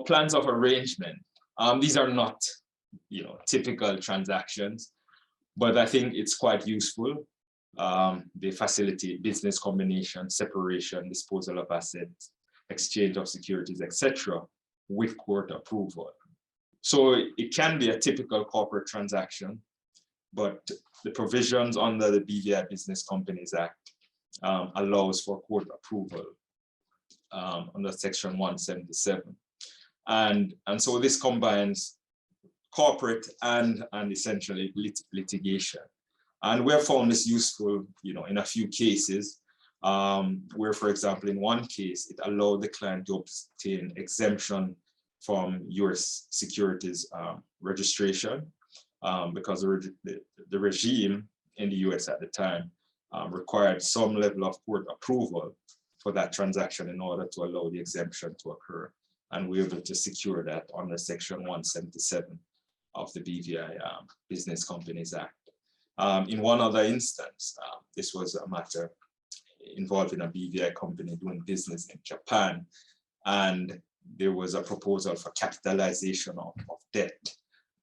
plans of arrangement. These are not, typical transactions, but I think it's quite useful. They facilitate business combination, separation, disposal of assets, exchange of securities, etc., with court approval. So it can be a typical corporate transaction, but the provisions under the BVI Business Companies Act allows for court approval under Section 177. And so this combines corporate and essentially litigation. And we have found this useful, in a few cases, where, for example, in one case, it allowed the client to obtain exemption from U.S. securities registration, because the regime in the U.S. at the time required some level of court approval for that transaction in order to allow the exemption to occur. And we were able to secure that under Section 177 of the BVI Business Companies Act. In one other instance, this was a matter involving a BVI company doing business in Japan, and there was a proposal for capitalization of debt.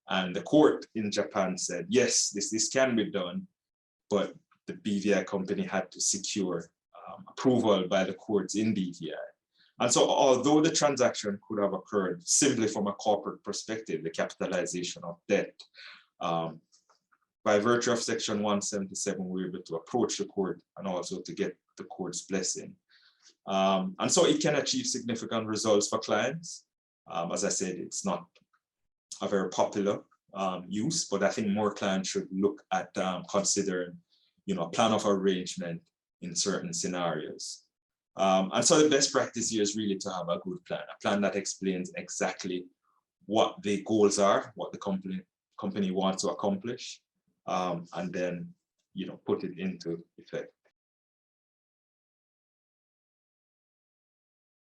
And the court in Japan said, yes, this can be done, but the BVI company had to secure approval by the courts in BVI. And so although the transaction could have occurred simply from a corporate perspective, the capitalization of debt, by virtue of Section 177, we were able to approach the court and also to get the court's blessing. And so it can achieve significant results for clients. As I said, it's not a very popular use, but I think more clients should look at considering, a plan of arrangement in certain scenarios. And so the best practice here is really to have a good plan, a plan that explains exactly what the goals are, what the company wants to accomplish, and then, put it into effect.